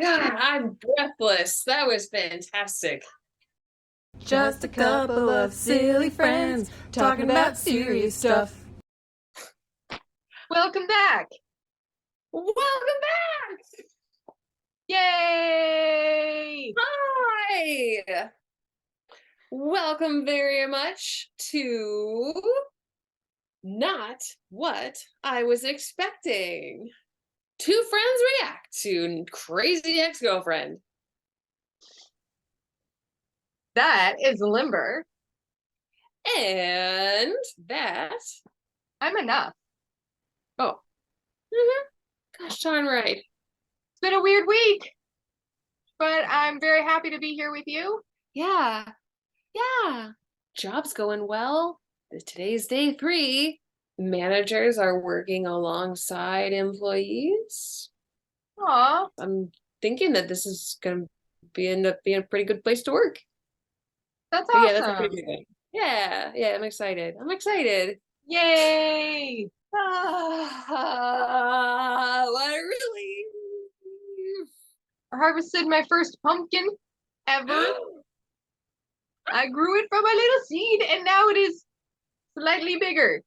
God, I'm breathless. That was fantastic. Just a couple of silly friends talking about serious stuff. Welcome back. Welcome back. Yay! Hi. Welcome very much to Not What I Was Expecting. Two friends react to Crazy Ex-Girlfriend. That is Limber. And that... I'm enough. Oh. Gosh darn right. It's been a weird week, but I'm very happy to be here with you. Yeah. Job's going well. Today's day 3. Managers are working alongside employees. Aw, I'm thinking that this is going to end up being a pretty good place to work. that's But yeah, that's a pretty awesome. good thing. Yeah, I'm excited. Yay! What a relief. I harvested my first pumpkin ever. I grew it from a little seed and now it is slightly bigger.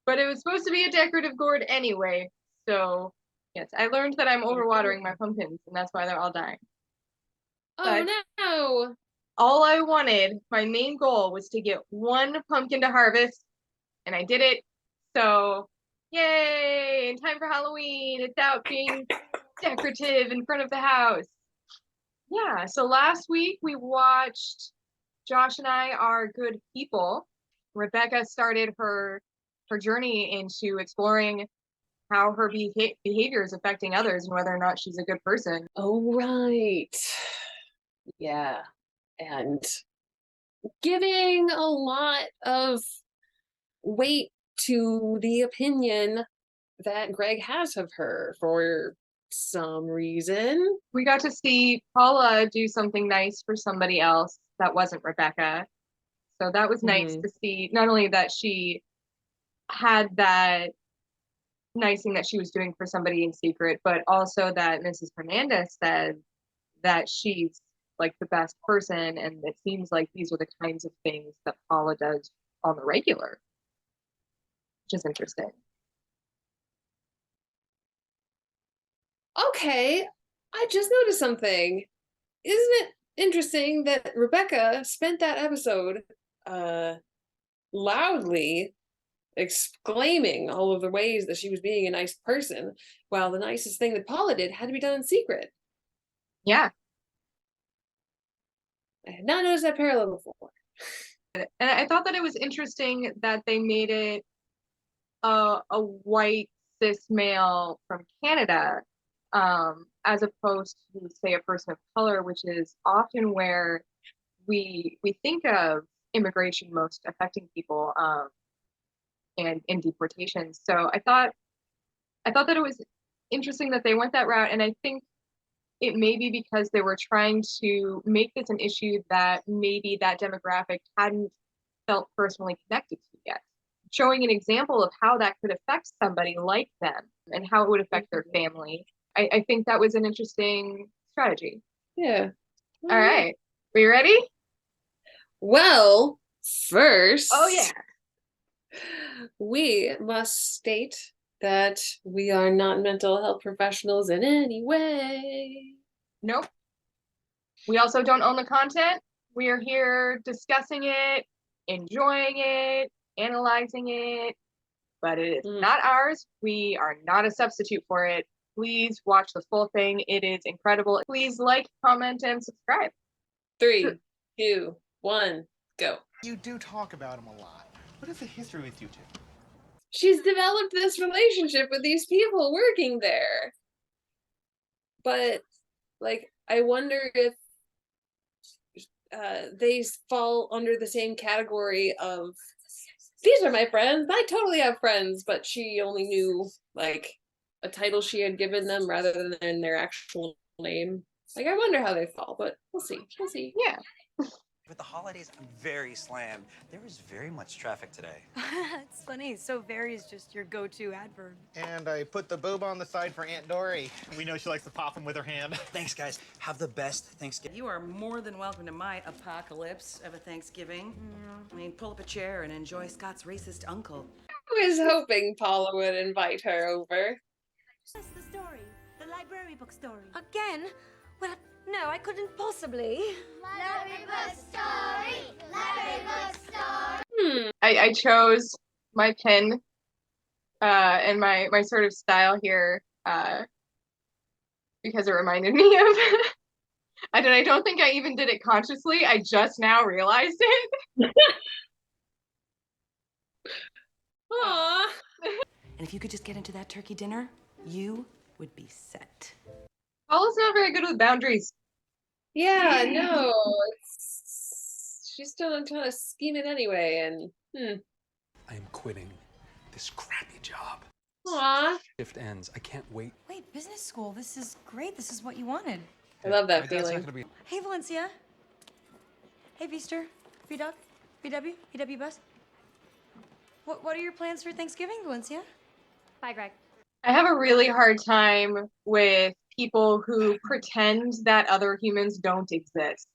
But it was supposed to be a decorative gourd anyway. So, yes, I learned that I'm overwatering my pumpkins and that's why they're all dying. Oh But no. all I wanted, my main goal was to get one pumpkin to harvest, and I did it. So, yay! In time for Halloween, it's out being decorative in front of the house. Yeah, so last week we watched Josh and I Are Good People. Rebecca started her journey into exploring how her behavior is affecting others and whether or not she's a good person. Oh right. Yeah. And giving a lot of weight to the opinion that Greg has of her for some reason. We got to see Paula do something nice for somebody else that wasn't Rebecca. So that was nice to see, not only that she had that nice thing that she was doing for somebody in secret, but also that Mrs. Hernandez said that she's like the best person. And it seems like these are the kinds of things that Paula does on the regular, which is interesting. Okay, I just noticed something. Isn't it interesting that Rebecca spent that episode loudly exclaiming all of the ways that she was being a nice person, while the nicest thing that Paula did had to be done in secret? Yeah. I had not noticed that parallel before. And I thought that it was interesting that they made it a white cis male from Canada, as opposed to say a person of color, which is often where we think of immigration most affecting people, and in deportation. So I thought that it was interesting that they went that route, and I think it may be because they were trying to make this an issue that maybe that demographic hadn't felt personally connected to yet, showing an example of how that could affect somebody like them and how it would affect their family. I think that was an interesting strategy. Yeah. All right. Are you ready? Well, first, Oh, yeah. we must state that we are not mental health professionals in any way. Nope. We also don't own the content. We are here discussing it, enjoying it, analyzing it, but it is not ours. We are not a substitute for it. Please watch the full thing. It is incredible. Please like, comment, and subscribe. 3, 2, 1, go. You do talk about him a lot. What is the history with you two? She's developed this relationship with these people working there. But, like, I wonder if they fall under the same category of, these are my friends, I totally have friends, but she only knew, like, a title she had given them rather than their actual name. Like, I wonder how they fall, but we'll see. Yeah. With the holidays, I'm very slammed. There was very much traffic today. It's funny. So very is just your go-to adverb. And I put the boob on the side for Aunt Dory. We know she likes to pop them with her hand. Thanks, guys. Have the best Thanksgiving. You are more than welcome to my apocalypse of a Thanksgiving. I mean, pull up a chair and enjoy Scott's racist uncle. I was hoping Paula would invite her over. That's the story. The library book story. Again? Well, no, I couldn't possibly. Library book story. Library book story. I chose my pen and my sort of style here because it reminded me of I don't think I even did it consciously. I just now realized it. Aww. And if you could just get into that turkey dinner, you would be set. Paula's not very good with boundaries. Yeah, no. She's still trying to scheme it anyway, and I am quitting this crappy job. Aw. Shift ends. I can't wait. Wait, business school. This is great. This is what you wanted. I love that My dad's not feeling. gonna be- Hey, Valencia. Hey, Feaster. V-Dog. VW. VW Bus. What are your plans for Thanksgiving, Valencia? Bye, Greg. I have a really hard time with people who pretend that other humans don't exist.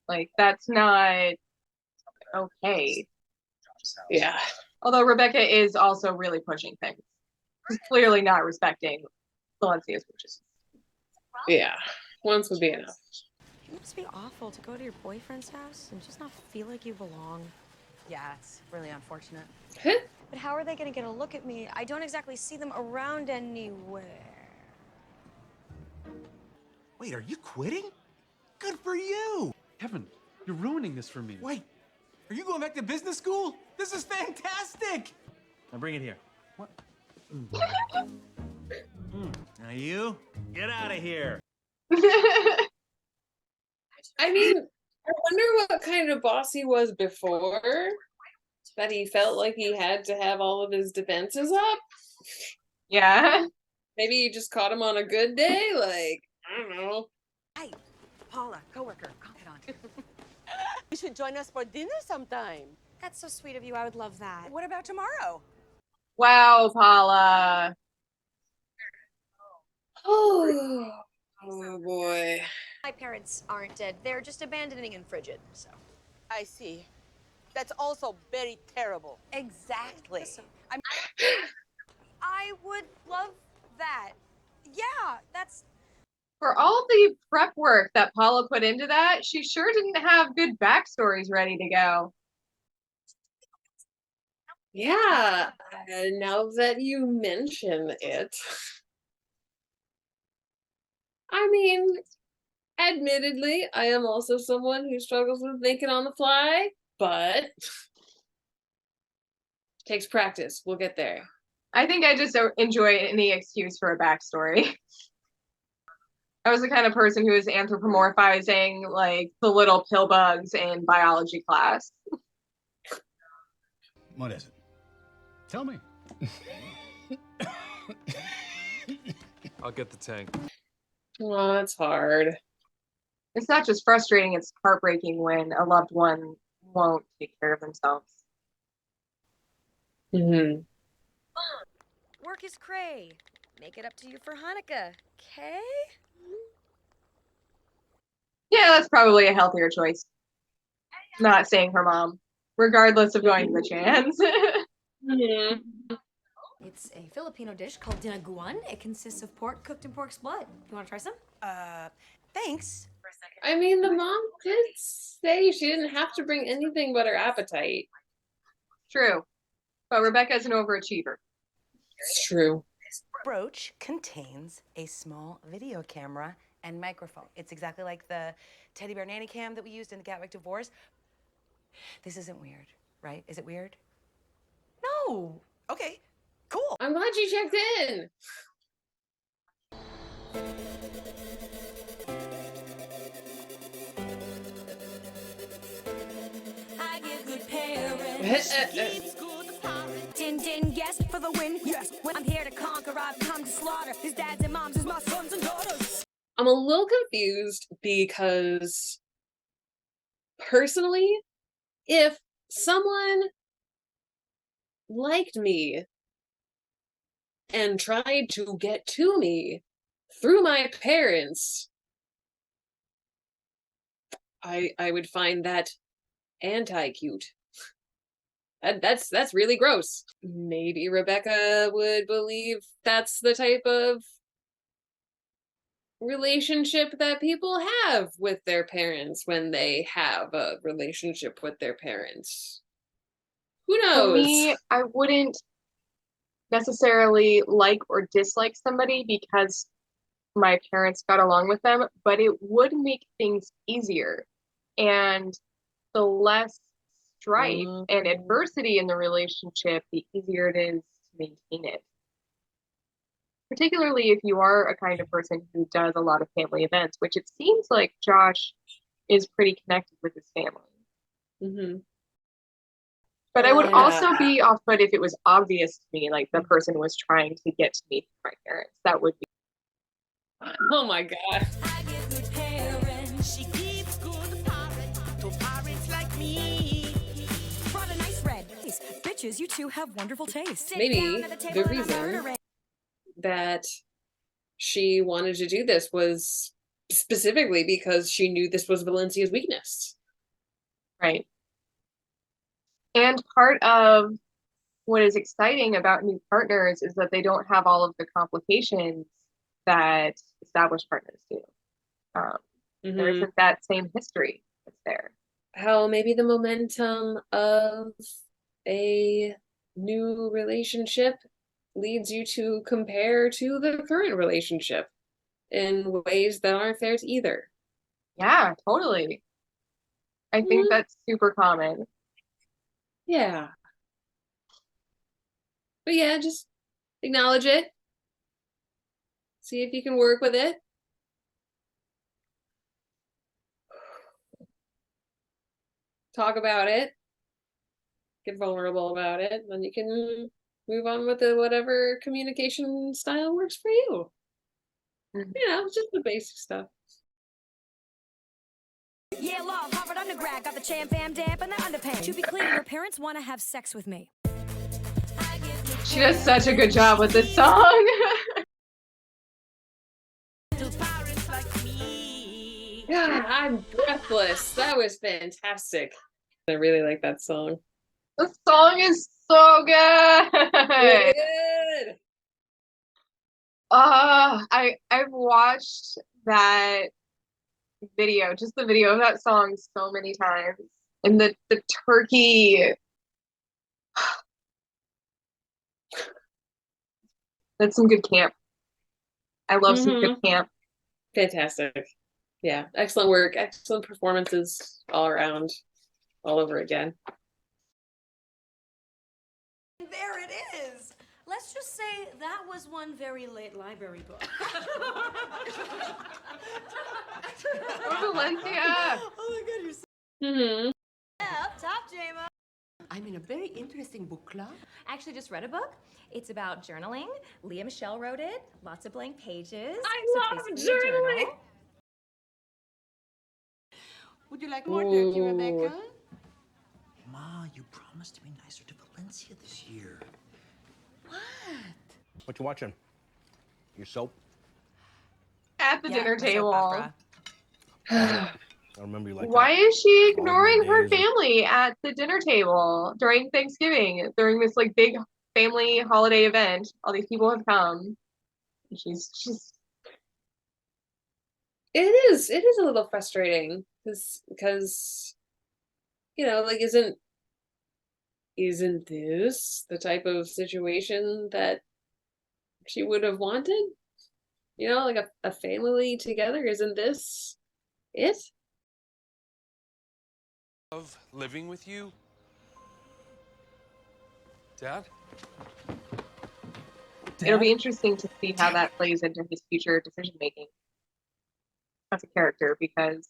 Like, that's not okay. Yeah. Although Rebecca is also really pushing things. She's clearly not respecting Valencia's wishes. Yeah. Once would be enough. It must be awful to go to your boyfriend's house and just not feel like you belong. Yeah, it's really unfortunate. But how are they gonna get a look at me? I don't exactly see them around anywhere. Wait, are you quitting? Good for you! Kevin, you're ruining this for me. Wait, are you going back to business school? This is fantastic! Now bring it here. What? Now you, get out of here. I mean, I wonder what kind of boss he was before that he felt like he had to have all of his defenses up. Yeah. Maybe you just caught him on a good day, like, I don't know. Hey, Paula, coworker, calm it on. You should join us for dinner sometime. That's so sweet of you. I would love that. What about tomorrow? Wow, Paula. Oh, oh boy. My parents aren't dead. They're just abandoning and frigid, so. I see. That's also very terrible. Exactly. Listen, I would love that. Yeah, that's. For all the prep work that Paula put into that, she sure didn't have good backstories ready to go. Yeah, now that you mention it. I mean, admittedly, I am also someone who struggles with thinking on the fly, but takes practice. We'll get there. I think I just enjoy any excuse for a backstory. I was the kind of person who was anthropomorphizing like the little pill bugs in biology class. What is it? Tell me. I'll get the tank. Oh, that's hard. It's not just frustrating, it's heartbreaking when a loved one won't take care of themselves. Mm-hmm. Work is cray. Make it up to you for Hanukkah, okay? Yeah, that's probably a healthier choice. Not saying her mom, regardless of going to the chance. Mm-hmm. It's a Filipino dish called dinaguan. It consists of pork cooked in pork's blood. You want to try some? Thanks. I mean, the mom did say she didn't have to bring anything but her appetite. True. But Rebecca's an overachiever. It's true. This brooch contains a small video camera and microphone. It's exactly like the teddy bear nanny cam that we used in the Gatwick divorce. This isn't weird, right? Is it weird? No. Okay, cool. I'm glad you checked in. I give good parents. Din din, yes, for the win. Yes, I'm here to conquer. I've come to slaughter. His dads and moms, is my sons and daughters. I'm a little confused because personally, if someone liked me and tried to get to me through my parents, I would find that anti-cute. That's really gross. Maybe Rebecca would believe that's the type of relationship that people have with their parents when they have a relationship with their parents. Who For knows? me, I wouldn't necessarily like or dislike somebody because my parents got along with them, but it would make things easier. And the less strife and adversity in the relationship, the easier it is to maintain it. Particularly if you are a kind of person who does a lot of family events, which it seems like Josh is pretty connected with his family. Mm-hmm. But I would also be off put if it was obvious to me, like the person was trying to get to me through my parents. That would be. Oh my god. I get good parents. She keeps good parents to parents like me. Brought a nice red. Bitches, you two have wonderful taste. Maybe the reason that she wanted to do this was specifically because she knew this was Valencia's weakness. Right. And part of what is exciting about new partners is that they don't have all of the complications that established partners do. There isn't that same history that's there. How maybe the momentum of a new relationship leads you to compare to the current relationship in ways that aren't fair to either. Yeah, totally. I think that's super common. Yeah. But yeah, just acknowledge it. See if you can work with it. Talk about it. Get vulnerable about it. Then you can move on with the whatever communication style works for you. You know, just the basic stuff. Yeah, love, Harvard undergrad, got the champ, bam, damp, and the underpants. To be clear, your parents want to have sex with me. She does such a good job with this song. Yeah, I'm breathless. That was fantastic. I really like that song. The song is so good. Really good. I've watched that video, just the video of that song so many times. And the turkey. That's some good camp. I love some good camp. Fantastic. Yeah, excellent work. Excellent performances all around, all over again. There it is. Let's just say that was one very late library book. Oh, Valencia. Oh my god, you're so... Yeah, up top, J-Mo. I'm in a very interesting book club. I actually just read a book. It's about journaling. Leah Michelle wrote it. Lots of blank pages. I love journaling. Would you like more turkey, Rebecca? Ma, you promised to be nicer to Valencia this year. What? What you watching? Your soap? At the dinner table. I remember you like Why that. is she ignoring her days. family at the dinner table during Thanksgiving, during this like big family holiday event? All these people have come. She's just. It is a little frustrating because you know, like isn't this the type of situation that she would have wanted? You know, like a family together, isn't this it? Of living with you, Dad? It'll be interesting to see how that plays into his future decision making as a character, because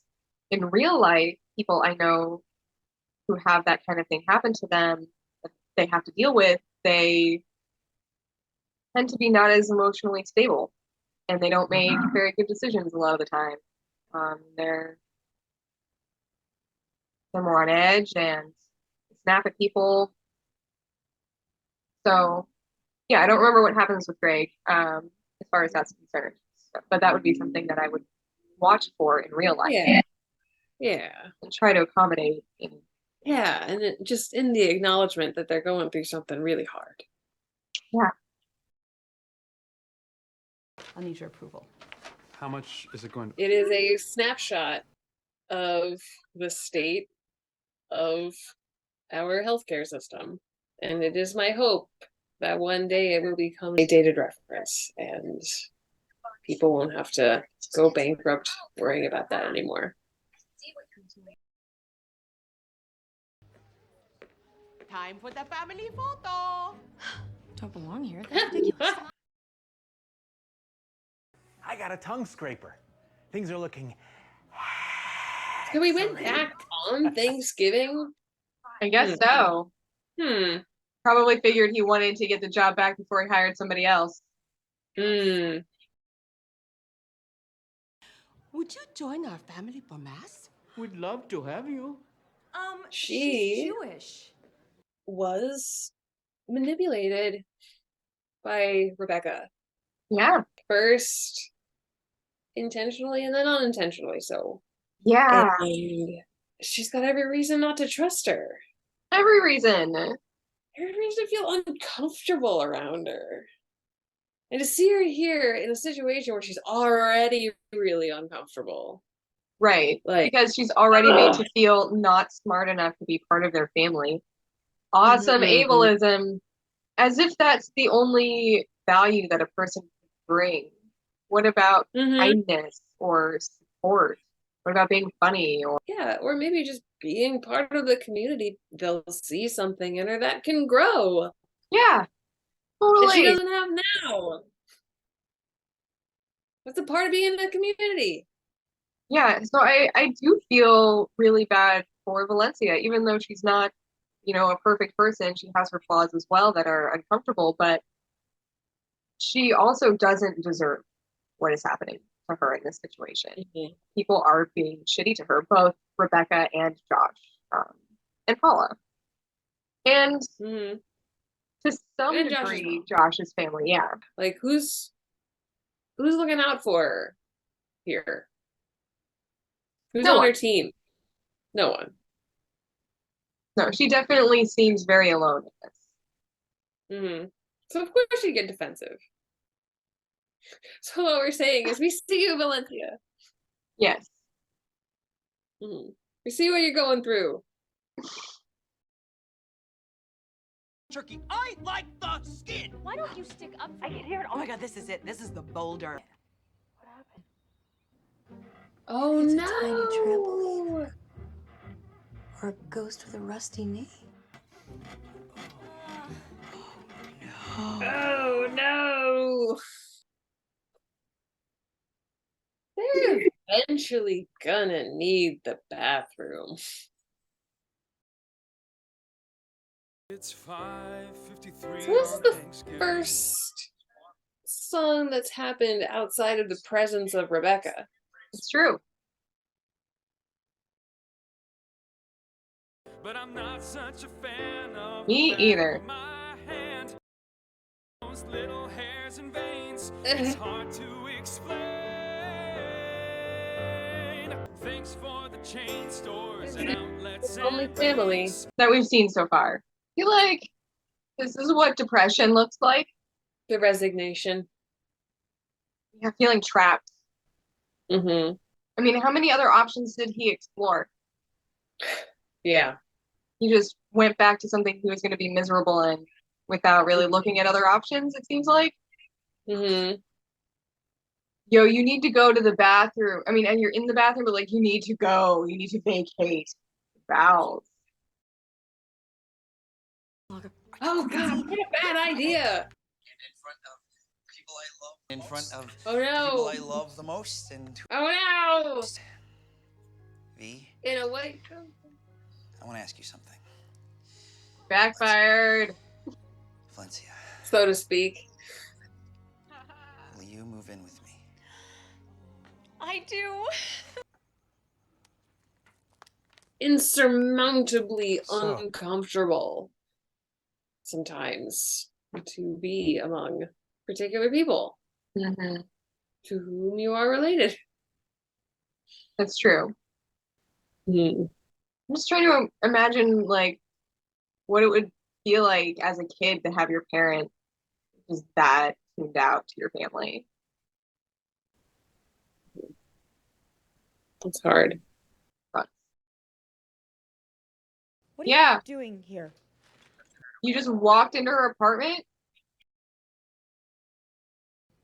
in real life, people I know who have that kind of thing happen to them, that they have to deal with, they tend to be not as emotionally stable, and they don't make very good decisions a lot of the time. They're they're more on edge and snap at people. So yeah, I don't remember what happens with Greg, as far as that's concerned. But that would be something that I would watch for in real life. Yeah. Yeah. And try to accommodate. Yeah, and just in the acknowledgement that they're going through something really hard. Yeah. I'll need your approval. How much is it going to? It is a snapshot of the state of our healthcare system. And it is my hope that one day it will become a dated reference and people won't have to go bankrupt worrying about that anymore. Time for the family photo. Don't belong here. That's ridiculous. I got a tongue scraper. Things are looking. So we went back on Thanksgiving? I guess so. Probably figured he wanted to get the job back before he hired somebody else. Would you join our family for mass? We'd love to have you. She's Jewish. Was manipulated by Rebecca. Yeah. First intentionally and then unintentionally so. Yeah. And she's got every reason not to trust her. Every reason. Every reason to feel uncomfortable around her. And to see her here in a situation where she's already really uncomfortable. Right. Like, because she's already made to feel not smart enough to be part of their family. Awesome ableism. As if that's the only value that a person can bring. What about kindness or support? What about being funny? Or maybe just being part of the community. They'll see something in her that can grow. Yeah, totally. That she doesn't have now. That's a part of being in a community. Yeah, so I do feel really bad for Valencia, even though she's not, a perfect person. She has her flaws as well that are uncomfortable, but she also doesn't deserve what is happening to her in this situation. People are being shitty to her, both Rebecca and Josh, and Paula. And to some degree, Josh's family, yeah. Like, who's looking out for her here? Who's on her team? No one. No, she definitely seems very alone in this. So of course she'd get defensive. So what we're saying is, we see you, Valencia. Yes. We see what you're going through. Turkey, I like the skin. Why don't you stick up for I can hear it. Oh my god, this is it. This is the boulder. What happened? Oh It's no! a tiny trampoline. Or a ghost with a rusty knee. Oh no! They're eventually gonna need the bathroom. It's 5:53. So this is the first song that's happened outside of the presence of Rebecca. It's true. But I'm not such a fan of Me either. my hand. Those little hairs and veins. It's hard to explain. Thanks for the chain stores and outlets. Only family that we've seen so far. I feel like this is what depression looks like. The resignation. Yeah, feeling trapped. I mean, how many other options did he explore? Yeah. He just went back to something he was going to be miserable in without really looking at other options, it seems like. Yo, you need to go to the bathroom. I mean, and you're in the bathroom, but like, you need to go. You need to vacate. Bowels. Oh god, what a bad idea. In front of Oh no. people I love the most. And Oh no. V, In a way. I want to ask you something. Backfired. Valencia, So to speak. will you move in with me? I do. insurmountably So- uncomfortable sometimes to be among particular people Mm-hmm. to whom you are related. That's true. I'm just trying to imagine like what it would feel like as a kid to have your parent just that tuned out to your family. It's hard. What are Yeah. you doing here? You just walked into her apartment?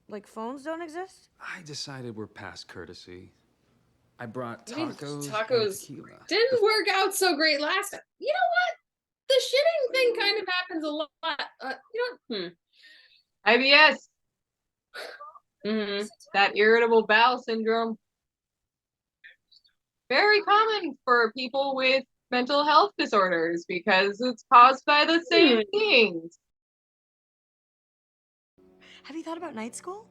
Like phones don't exist? I decided we're past courtesy. I brought I mean, tacos, and tacos tequila. didn't work out so great last time. You know what? The shitting thing kind of happens a lot. You know, IBS. Mm-hmm. That irritable bowel syndrome. Very common for people with mental health disorders because it's caused by the same things. Have you thought about night school?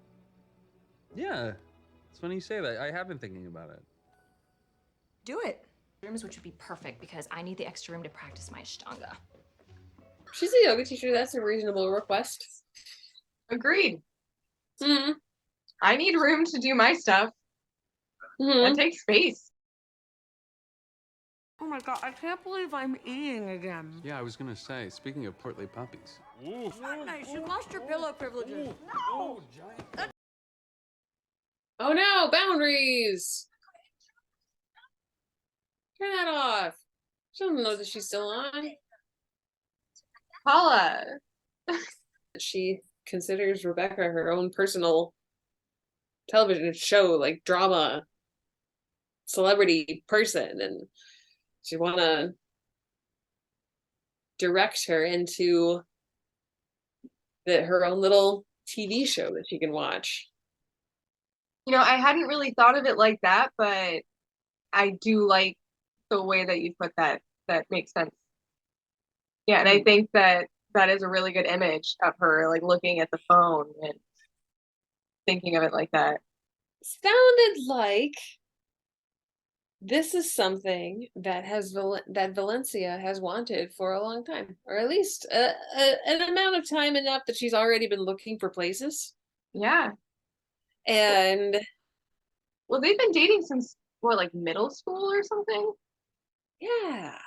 Yeah, it's funny you say that. I have been thinking about it. Do it. Rooms, which would be perfect because I need the extra room to practice my Ashtanga. She's a yoga teacher. That's a reasonable request. Agreed. Mm-hmm. I need room to do my stuff. That takes space. Oh my god, I can't believe I'm eating again. Yeah, I was gonna say, speaking of portly puppies. Not nice. You lost your pillow privileges. No! Oh no, boundaries! Turn that off. She doesn't know that she's still on. Paula. She considers Rebecca her own personal television show, like drama, celebrity person, and she wanna direct her into her own little TV show that she can watch. You know, I hadn't really thought of it like that, but I do like the way that you put that. That makes sense. Yeah, and I think that that is a really good image of her, like looking at the phone and thinking of it like that. Sounded like this is something that that Valencia has wanted for a long time, or at least an amount of time enough that she's already been looking for places. Yeah. And well, they've been dating since what, like middle school or something? Yeah.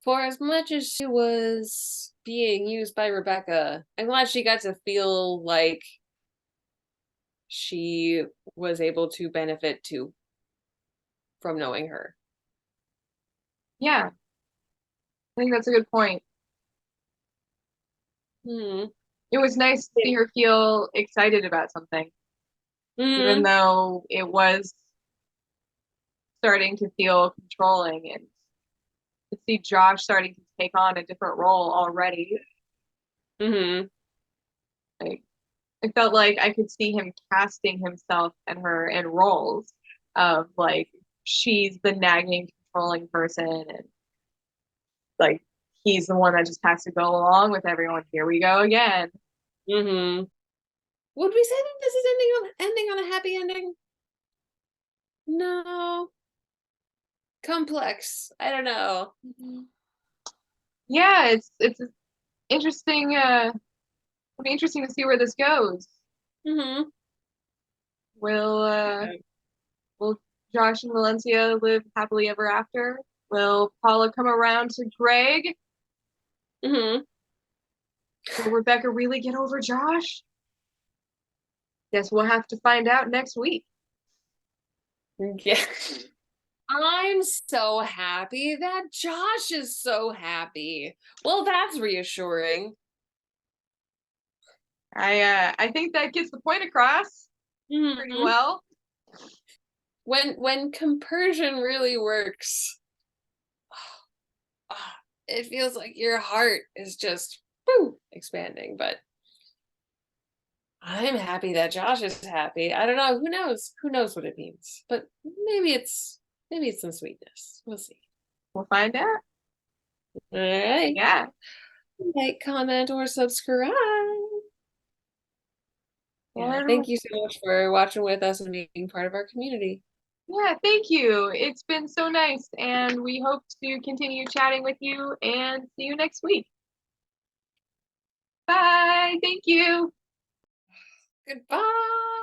For as much as she was being used by Rebecca, I'm glad she got to feel like she was able to benefit too from knowing her. Yeah. I think that's a good point. It was nice to see her feel excited about something. Even though it was starting to feel controlling, and to see Josh starting to take on a different role already. Like, it felt like I could see him casting himself and her in roles of like she's the nagging, controlling person, and like he's the one that just has to go along with everyone. Here we go again. Would we say that this is ending on a happy ending? No. Complex. I don't know. Yeah, it's interesting. It'll be interesting to see where this goes. Will Josh and Valencia live happily ever after? Will Paula come around to Greg? Will Rebecca really get over Josh? Guess we'll have to find out next week. Yeah. I'm so happy that Josh is so happy. Well, that's reassuring. I think that gets the point across pretty well. When compersion really works, it feels like your heart is just expanding. But I'm happy that Josh is happy. I don't know. Who knows? Who knows what it means? But maybe it's some sweetness. We'll see. We'll find out. All right. Yeah. Like, comment, or subscribe. Yeah, thank you so much for watching with us and being part of our community. Yeah, thank you. It's been so nice, and we hope to continue chatting with you and see you next week. Bye. Thank you. Goodbye.